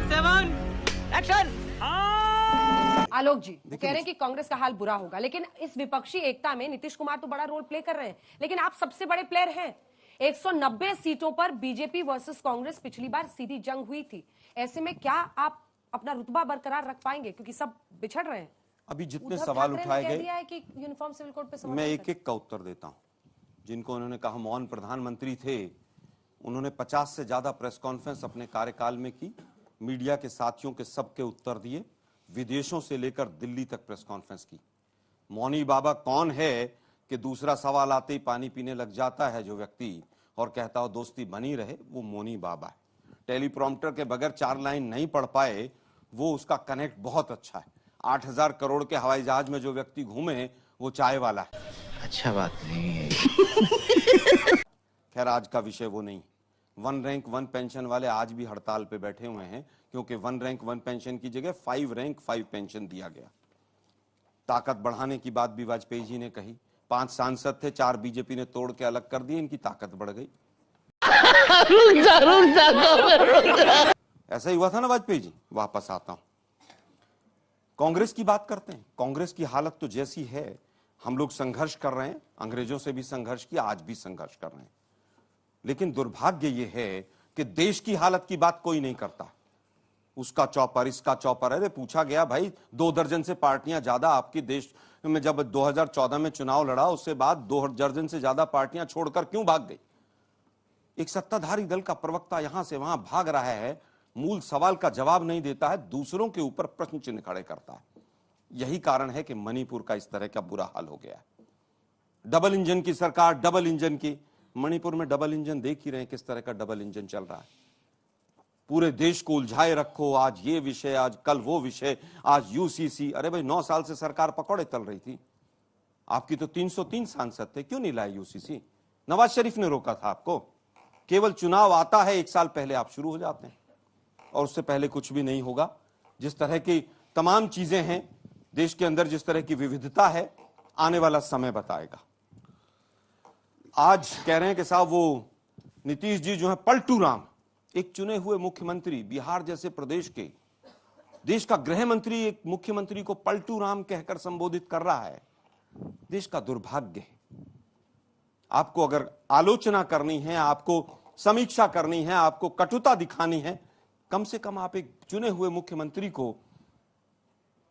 7 action. आलोक जी कह रहे हैं कि कांग्रेस का हाल बुरा होगा, लेकिन इस विपक्षी एकता में नीतीश कुमार तो बड़ा रोल प्ले कर रहे हैं, लेकिन आप सबसे बड़े प्लेयर हैं। 190 सीटों पर बीजेपी वर्सेस कांग्रेस पिछली बार सीधी जंग हुई थी। ऐसे में क्या आप अपना रुतबा बरकरार रख पाएंगे, क्योंकि सब बिछड़ रहे हैं? अभी जितने सवाल उठाए गए दिया है कि यूनिफॉर्म सिविल कोड पे मैं एक एक का उत्तर देता हूं। जिनको उन्होंने कहा मौन प्रधानमंत्री थे, उन्होंने 50 से ज्यादा प्रेस कॉन्फ्रेंस अपने कार्यकाल में की, मीडिया के साथियों के सबके उत्तर दिए, विदेशों से लेकर दिल्ली तक प्रेस कॉन्फ्रेंस की। मौनी बाबा कौन है कि दूसरा सवाल आते ही पानी पीने लग जाता है जो व्यक्ति और कहता हो दोस्ती बनी रहे, वो मौनी बाबा है। टेलीप्रॉम्प्टर के बगैर 4 लाइन नहीं पढ़ पाए, वो उसका कनेक्ट बहुत अच्छा है। 8000 करोड़ के हवाई जहाज में जो व्यक्ति घूमे वो चाय वाला है। अच्छा बात नहीं है। खैर आज का विषय वो नहीं। 1 रैंक 1 पेंशन वाले आज भी हड़ताल पे बैठे हुए हैं, क्योंकि 1 रैंक 1 पेंशन की जगह 5 रैंक 5 पेंशन दिया गया। ताकत बढ़ाने की बात भी वाजपेयी जी ने कही। 5 सांसद थे, 4 बीजेपी ने तोड़ के अलग कर दिए, इनकी ताकत बढ़ गई। ऐसा ही हुआ था ना वाजपेयी जी। वापस आता हूं, कांग्रेस की बात करते हैं। कांग्रेस की हालत तो जैसी है, हम लोग संघर्ष कर रहे हैं, अंग्रेजों से भी संघर्ष किया, आज भी संघर्ष कर रहे हैं, लेकिन दुर्भाग्य यह है कि देश की हालत की बात कोई नहीं करता। उसका चौपर, इसका चौपर। अरे पूछा गया भाई, 2 दर्जन से पार्टियां ज्यादा आपकी देश में जब 2014 में चुनाव लड़ा, उससे बाद 2 दर्जन से ज्यादा पार्टियां छोड़कर क्यों भाग गई? एक सत्ताधारी दल का प्रवक्ता यहां से वहां भाग रहा है, मूल सवाल का जवाब नहीं देता है, दूसरों के ऊपर प्रश्न चिन्ह खड़े करता है। यही कारण है कि मणिपुर का इस तरह का बुरा हाल हो गया है। डबल इंजन की सरकार, डबल इंजन की। मणिपुर में डबल इंजन देख ही रहे हैं किस तरह का डबल इंजन चल रहा है। पूरे देश को उलझाए रखो, आज ये विषय, आज कल वो विषय, आज यूसीसी। अरे भाई 9 साल से सरकार पकौड़े तल रही थी। आपकी तो 303 सांसद थे, क्यों नहीं लाए यूसीसी? नवाज शरीफ ने रोका था आपको। केवल चुनाव आता है 1 साल पहले आप शुरू हो जाते हैं, और उससे पहले कुछ भी नहीं होगा। जिस तरह की तमाम चीजें हैं देश के अंदर, जिस तरह की विविधता है, आने वाला समय बताएगा। आज कह रहे हैं कि साहब वो नीतीश जी जो है पलटू राम, एक चुने हुए मुख्यमंत्री, बिहार जैसे प्रदेश के, देश का गृह मंत्री एक मुख्यमंत्री को पलटू राम कहकर संबोधित कर रहा है। देश का दुर्भाग्य है। आपको अगर आलोचना करनी है, आपको समीक्षा करनी है, आपको कटुता दिखानी है, कम से कम आप एक चुने हुए मुख्यमंत्री को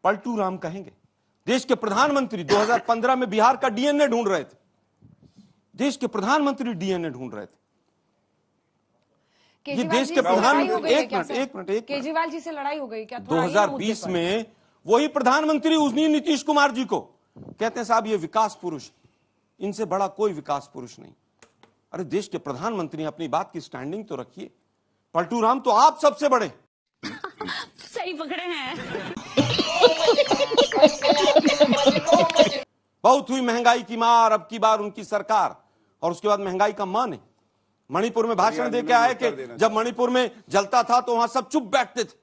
पलटू राम कहेंगे? देश के प्रधानमंत्री 2015 में बिहार का डीएनए ढूंढ रहे थे। देश के प्रधानमंत्री डीएनए ढूंढ रहे थे। ये देश के प्रधानमंत्री, एक मिनट, केजरीवाल जी से लड़ाई हो गई क्या? 2020 में वही प्रधानमंत्री उन्हीं नीतीश कुमार जी को कहते हैं साहब ये विकास पुरुष, इनसे बड़ा कोई विकास पुरुष नहीं। अरे देश के प्रधानमंत्री अपनी बात की स्टैंडिंग तो रखिए। पलटू राम तो आप सबसे बड़े। सही पकड़े हैं। बहुत हुई महंगाई की मार, अब की बार उनकी सरकार, और उसके बाद महंगाई का मान है। मणिपुर में भाषण देके आए कि जब मणिपुर में जलता था तो वहां सब चुप बैठते थे।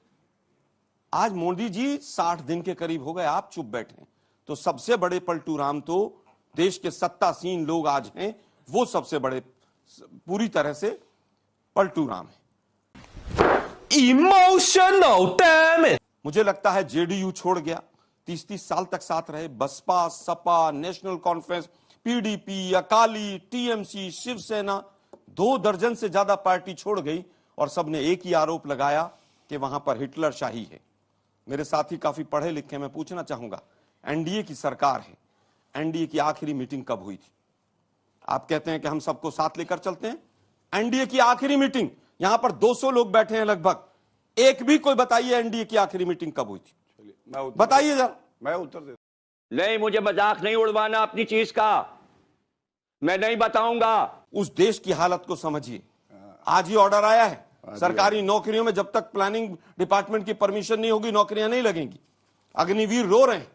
आज मोदी जी 60 दिन के करीब हो गए, आप चुप बैठे। तो सबसे बड़े पलटू राम तो देश के सत्तासीन लोग आज हैं, वो सबसे बड़े पूरी तरह से पलटू राम है। Emotional damn it. मुझे लगता है जेडीयू छोड़ गया, 30-30 साल तक साथ रहे। Baspa, Sapa, national conference, PDP, Akali, TMC, Shiv Sena, 2 दर्जन से ज्यादा पार्टी छोड़ गई, और सबने एक ही आरोप लगाया कि वहां पर हिटलर शाही है। मेरे साथी काफी पढ़े लिखे, मैं पूछना चाहूंगा, एनडीए की सरकार है, एनडीए की आखिरी मीटिंग कब हुई थी? आप कहते हैं कि हम सबको साथ लेकर चलते हैं। एनडीए की आखिरी मीटिंग, यहां पर 200 लोग बैठे हैं लगभग, एक भी कोई बताइए एनडीए की आखिरी मीटिंग कब हुई थी? बताइए जरा। मैं उत्तर देता। नहीं, मुझे मजाक नहीं उड़वाना अपनी चीज का, मैं नहीं बताऊंगा। उस देश की हालत को समझिए। आज ही ऑर्डर आया है, सरकारी नौकरियों में जब तक प्लानिंग डिपार्टमेंट की परमिशन नहीं होगी नौकरियां नहीं लगेंगी। अग्निवीर रो रहे हैं।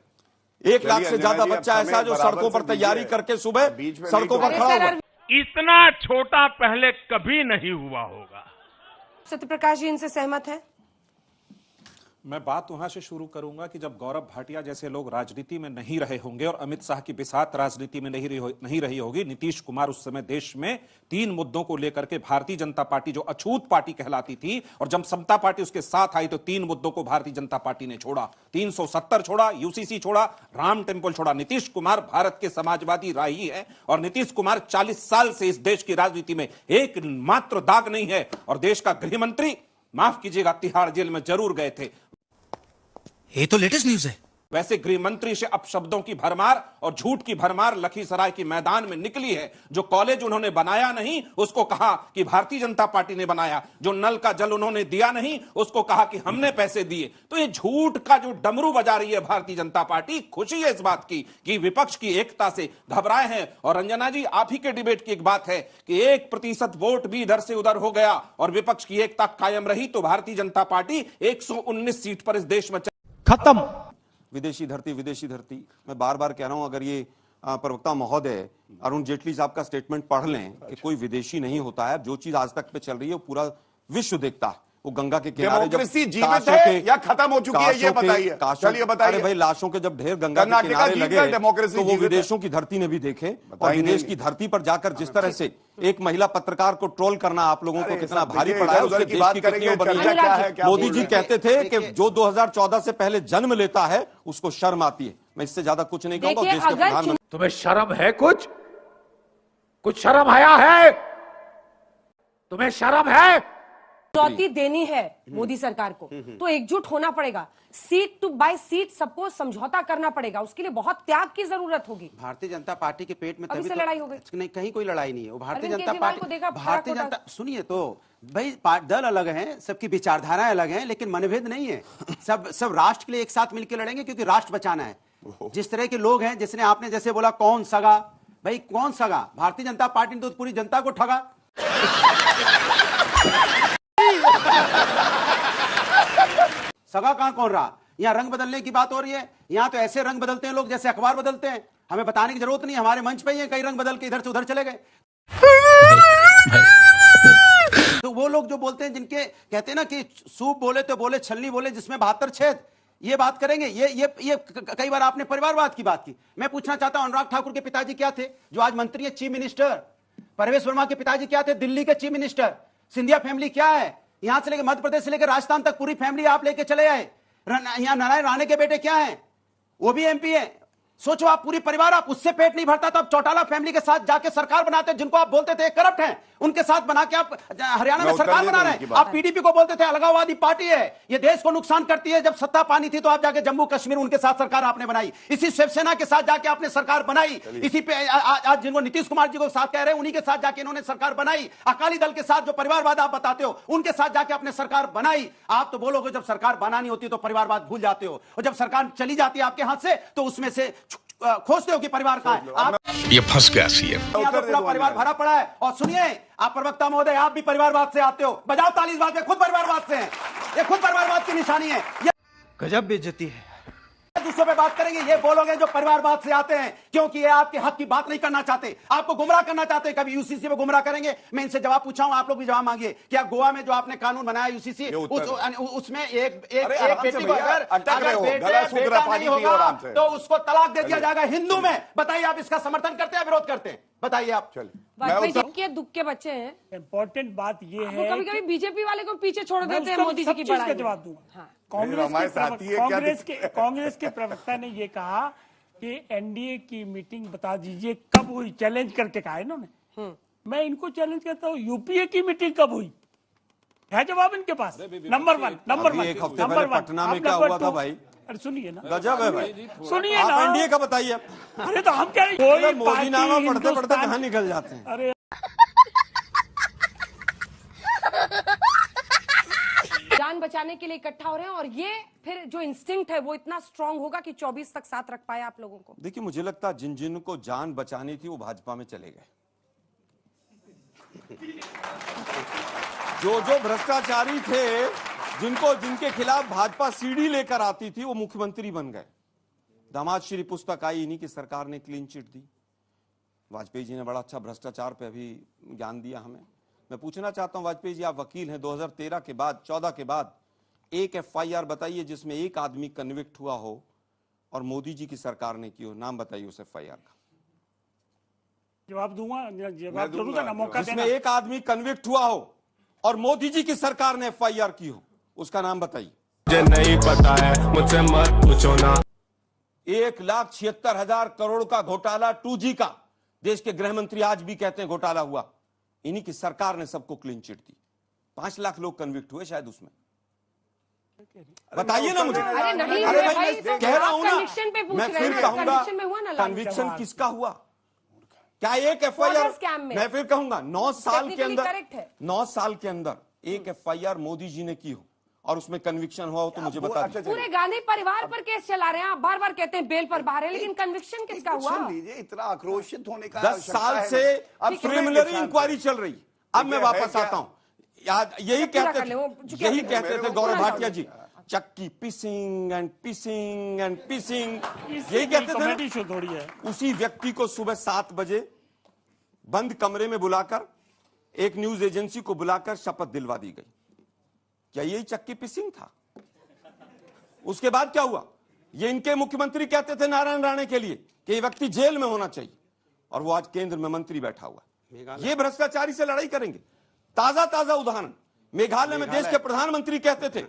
1 लाख से ज्यादा बच्चा ऐसा जो सड़कों पर तैयारी करके सुबह सड़कों पर खड़ा हुआ। इतना छोटा पहले कभी नहीं हुआ होगा। सत्यप्रकाश जी इनसे सहमत हैं? मैं बात वहां से शुरू करूंगा कि जब गौरव भाटिया जैसे लोग राजनीति में नहीं रहे होंगे और अमित शाह की बिसात राजनीति में नहीं रही होगी, नीतीश कुमार उस समय देश में 3 मुद्दों को लेकर के भारतीय जनता पार्टी जो अछूत पार्टी कहलाती थी, और जब समता पार्टी उसके साथ आई तो 3 मुद्दों को भारतीय जनता पार्टी ने छोड़ा। 370 छोड़ा, यूसीसी छोड़ा, राम टेम्पल छोड़ा। नीतीश कुमार भारत के समाजवादी राही है और नीतीश कुमार 40 साल से इस देश की राजनीति में एक मात्र दाग नहीं है। और देश का गृह मंत्री, माफ कीजिएगा, तिहाड़ जेल में जरूर गए थे। ये तो लेटेस्ट न्यूज है। वैसे गृह मंत्री से अपशब्दों की भरमार और झूठ की भरमार लखीसराय की मैदान में निकली है। जो कॉलेज उन्होंने बनाया नहीं उसको कहा कि भारतीय जनता पार्टी ने बनाया, जो नल का जल उन्होंने दिया नहीं उसको कहा कि हमने पैसे दिए। तो ये झूठ का जो डमरू बजा रही है भारतीय जनता पार्टी। खुशी है इस बात की कि विपक्ष की एकता से घबराए हैं। और रंजना जी, आप ही के डिबेट की एक बात है कि 1% वोट भी इधर से उधर हो गया और विपक्ष की एकता कायम रही तो भारतीय जनता पार्टी 119 सीट पर इस देश में खत्म। विदेशी धरती। मैं बार बार कह रहा हूं, अगर ये प्रवक्ता महोदय अरुण जेटली साहब का स्टेटमेंट पढ़ लें कि कोई विदेशी नहीं होता है, जो चीज आज तक पे चल रही है वो पूरा विश्व देखता है। वो गंगा के किनारे डेमोक्रेसी जीवित है या खत्म हो चुकी है, ये बताइए। चलिए बताइए। अरे भाई, लाशों के जब ढेर गंगा के किनारे लगे तो वो विदेशों की धरती ने भी देखे। और विदेश की धरती पर जाकर जिस तरह से एक महिला पत्रकार को ट्रोल करना आप लोगों को कितना भारी पड़ा है, उससे देश की कितनी बनी। मोदी जी कहते थे कि जो 2014 से पहले जन्म लेता है उसको शर्म आती है। मैं इससे ज्यादा कुछ नहीं कहूंगा। देश के प्रधानमंत्री, तुम्हें शर्म है? कुछ शर्म आया है? तुम्हें शर्म है? चुनौती देनी है मोदी सरकार को तो एकजुट होना पड़ेगा। सीट टू बाय सीट सबको समझौता करना पड़ेगा। उसके लिए बहुत त्याग की जरूरत होगी। भारतीय जनता पार्टी के पेट में अभी से लड़ाई हो गई? नहीं, कहीं कोई लड़ाई नहीं है। वो भारतीय जनता केजरीवाल को पार्टी, देखा, भारतीय जनता, सुनिए तो भाई, दल अलग हैं, सबकी विचारधाराएं अलग हैं, लेकिन मनभेद नहीं है। सब राष्ट्र के लिए एक साथ मिलकर लड़ेंगे क्योंकि राष्ट्र बचाना है। जिस तरह के लोग हैं, जिसने आपने जैसे बोला कौन सगा, भाई कौन सगा? भारतीय जनता पार्टी ने तो पूरी जनता को ठगा। सगा कहां कौन रहा? यहां रंग बदलने की बात हो रही है। यहां तो ऐसे रंग बदलते हैं लोग जैसे अखबार बदलते हैं। हमें बताने की जरूरत नहीं, हमारे मंच पे ही है, कई रंग बदल के इधर से उधर चले गए। तो वो लोग जो बोलते हैं, जिनके कहते हैं ना कि सूप बोले तो बोले, छलनी बोले जिसमें 72 छेद, ये बात करेंगे। ये कई बार आपने परिवारवाद की बात की। मैं पूछना चाहता हूं, अनुराग ठाकुर के पिताजी क्या थे जो आज मंत्री है, चीफ मिनिस्टर? परवेश वर्मा के पिताजी क्या थे? दिल्ली के चीफ मिनिस्टर। सिंधिया फैमिली क्या है? यहां से लेकर मध्य प्रदेश से लेकर राजस्थान तक पूरी फैमिली आप लेके चले आए। यहां नारायण राणे के बेटे क्या हैं? वो भी एमपी है। सोचो आप, पूरी परिवार, आप उससे पेट नहीं भरता तो आप चौटाला फैमिली के साथ जाके सरकार बनाते, जिनको आप बोलते थे करप्ट हैं, उनके साथ बना के आप हरियाणा में सरकार बना रहे हैं। आप पीडीपी को बोलते थे अलगाववादी पार्टी है, ये देश को नुकसान करती है। जब सत्ता पानी थी तो आप जाके जम्मू कश्मीर उनके साथ सरकार आपने बनाई। इसी शिवसेना के साथ जाके आपने सरकार बनाई। इसी पे आज जिनको नीतीश कुमार जी को साथ कह रहे हैं, उन्हीं के साथ जाके इन्होंने सरकार बनाई। अकाली दल के साथ जो परिवारवाद आप बताते हो, उनके साथ जाके आपने सरकार बनाई। आप तो बोलोगे जब सरकार बनानी होती है तो परिवारवाद भूल जाते हो, और जब सरकार चली जाती है आपके हाथ से तो उसमें से खोजते हो कि परिवार कहां है। आप ये फंस गया सीएम। तो पूरा परिवार भरा पड़ा है। और सुनिए, आप प्रवक्ता महोदय, आप भी परिवारवाद से आते हो। बजाओ ताली इस बात पे, खुद परिवारवाद से हैं। ये खुद परिवारवाद की निशानी है। ये गजब बेइज्जती है। दूसरों पे बात करेंगे, ये बोलोगे जो परिवारवाद से आते हैं, क्योंकि ये आपके हक की बात नहीं करना चाहते, आपको गुमराह करना चाहते हैं। कभी यूसीसी पे गुमराह करेंगे। मैं इनसे जवाब पूछा हूं, आप लोग भी जवाब मांगिए। क्या गोवा में जो आपने कानून बनाया यूसीसी, उसमें एक बेटी को अगर बेटा नहीं होगा तो उसको तलाक दे दिया जाएगा हिंदू में? बताइए, आप इसका समर्थन करते हैं, विरोध करते हैं? बताइए आप। वाजपेयी दुख के बच्चे हैं। इंपॉर्टेंट बात ये है, कभी कभी बीजेपी वाले को पीछे छोड़ देते हैं मोदी जी की बड़ाई का जवाब दूंगा। कांग्रेस के प्रवक्ता ने ये कहा कि एनडीए की मीटिंग बता दीजिए कब हुई, चैलेंज करके कहा इन्होंने। मैं इनको चैलेंज करता हूँ, यूपीए की मीटिंग कब हुई है? जवाब इनके पास। Number one. एक हफ्ते पहले पटना में क्या हुआ था भाई? अरे सुनिए ना, गजब है भाई। सुनिए ना, एनडीए का बताइए। अरे तो हम क्या, मोदी नामा पढ़ते पढ़ते कहाँ निकल जाते हैं। अरे जान बचाने के लिए इकट्ठा हो रहे हैं, और ये फिर जो इंस्टिंक्ट है वो इतना स्ट्रांग होगा कि 24 तक साथ रख पाए आप लोगों को। देखिए, मुझे लगता है जिन जिन को जान बचानी थी वो भाजपा में चले गए। जो भ्रष्टाचारी थे, जिनके खिलाफ भाजपा सीडी लेकर आती थी, वो मुख्यमंत्री बन गए। दामाद श्री पुस्तक आई, इन्हीं की सरकार ने क्लीन चिट दी। वाजपेयी जी ने बड़ा अच्छा भ्रष्टाचार पे अभी ज्ञान दिया हमें। मैं पूछना चाहता हूं, वाजपेयी जी आप वकील हैं, 2013 के बाद, 14 के बाद एक एफआईआर बताइए जिसमें एक आदमी कन्विक्ट हुआ हो और मोदी जी की सरकार ने की हो। नाम बताइए उस एफआईआर का। जवाब दूंगा, जवाब जरूर देना, मौका जिसमें देना। एक आदमी कन्विक्ट हुआ हो और मोदी जी की सरकार ने एफआईआर की हो, उसका नाम बताइए। मुझे नहीं पता है, मुझसे मत पूछो ना। 1,76,000 करोड़ का घोटाला 2G का, देश के गृह मंत्री आज भी कहते हैं घोटाला हुआ। इन्हीं की सरकार ने सबको क्लीन चिट दी। 5 लाख लोग कन्विक्ट हुए शायद उसमें। बताइए ना मुझे। अरे नहीं, अरे भाई, भाई तो कह रहा हूं ना, conviction पे पूछ मैं रहे फिर हैं, कहूंगा conviction में हुआ ना लालू कन्विक्शन जवाब। किसका हुआ? क्या एक एफआईआर? scam में। मैं फिर कहूंगा 9 साल के Technically अंदर, correct है। 9 साल के अंदर एक एफआईआर मोदी जी ने की हो और उसमें कन्विक्शन हुआ हो तो मुझे बता दीजिए। पूरे गांधी परिवार पर केस चला रहे हैं आप, बार बार कहते हैं बेल पर बाहर है, लेकिन कन्विक्शन किसका हुआ? सुन लीजिए, इतना आक्रोशित होने का 10 साल से अब प्रिलिमिनरी इंक्वायरी चल रही। अब मैं वापस आता हूं। यही कहते थे गौरव भाटिया जी, चक्की पिसिंग एंड पिसिंग एंड पिसिंग, यही कहते थे। उसी व्यक्ति को सुबह 7 बजे बंद कमरे में बुलाकर एक न्यूज एजेंसी को बुलाकर शपथ दिलवा दी गई। क्या यही चक्की पिसिंग था? उसके बाद क्या हुआ? ये इनके मुख्यमंत्री कहते थे नारायण राणे के लिए कि ये व्यक्ति जेल में होना चाहिए, और वो आज केंद्र में मंत्री बैठा हुआ है। ये भ्रष्टाचारी से लड़ाई करेंगे। ताजा उदाहरण, मेघालय में देश के प्रधानमंत्री कहते थे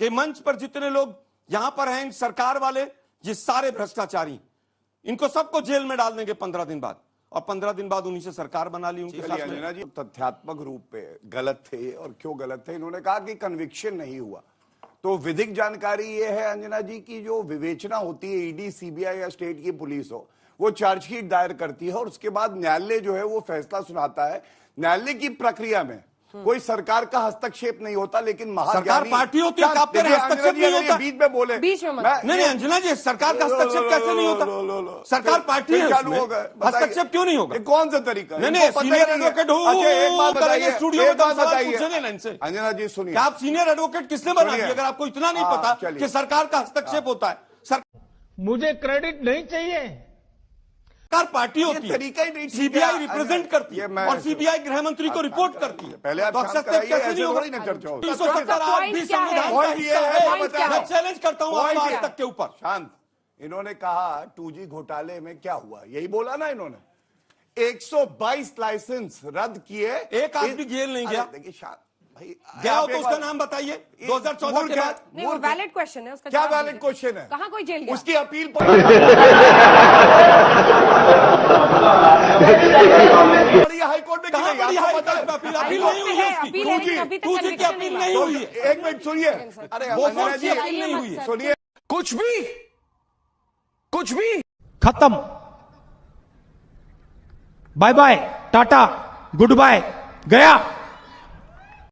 कि मंच पर जितने लोग यहां पर हैं सरकार वाले, ये सारे भ्रष्टाचारी, इनको सबको जेल में डाल देंगे 15 दिन बाद, और 15 दिन बाद उन्हीं से सरकार बना ली उनके साथ। अंजना जी तथ्यात्मक रूप पे गलत थे, और क्यों गलत थे? इन्होंने कहा कि कन्विक्शन नहीं हुआ। तो विधिक जानकारी ये है अंजना जी की जो विवेचना होती है, ईडी, सीबीआई या स्टेट की पुलिस हो, वो चार्जशीट दायर करती है और उसके बाद न्यायालय जो है वो फैसला सुनाता है। न्यायालय की प्रक्रिया में कोई सरकार का हस्तक्षेप नहीं होता, लेकिन सरकार पार्टी होती है, आपके हस्तक्षेप नहीं होता। बीच में बोले, बीच में नहीं अंजना जी, सरकार का हस्तक्षेप कैसे नहीं होता? सरकार पार्टी है, हस्तक्षेप क्यों नहीं होगा? कौन सा तरीका? नहीं, सीनियर एडवोकेट हो, एक बात बताइए, स्टूडियो में बताइए अंजना जी सुनिए, आप सीनियर एडवोकेट किसने बना दिया? अगर आपको इतना नहीं पता कि सरकार का हस्तक्षेप होता है। मुझे क्रेडिट नहीं चाहिए। सरकार पार्टी होती है, तरीका ही नहीं, सीबीआई रिप्रेजेंट करती है और सीबीआई गृह मंत्री को रिपोर्ट करती है। पहले आप हस्तक्षेप कैसे नहीं होगा? 370 आज भी संविधान का हिस्सा है। मैं चैलेंज करता हूं आपको आज तक के ऊपर। शांत, इन्होंने कहा 2G घोटाले में क्या हुआ, यही बोला ना इन्होंने। 122 लाइसेंस रद्द किए, एक आदमी जेल नहीं गया। देखिए शांत भाई, क्या हो तो उसका नाम बताइए। 2014 के बाद नहीं, वो वैलिड क्वेश्चन है उसका। क्या वैलिड क्वेश्चन है? कहाँ कोई जेल गया? उसकी अपील हाईकोर्ट में कहाँ बड़ी अपील नहीं हुई है उसकी। 2G की अपील नहीं हुई है। एक मिनट सुनिए, अरे वो की अपील नहीं हुई है। सुनिए, कुछ भी खत्म। Bye bye, tata, goodbye, गया।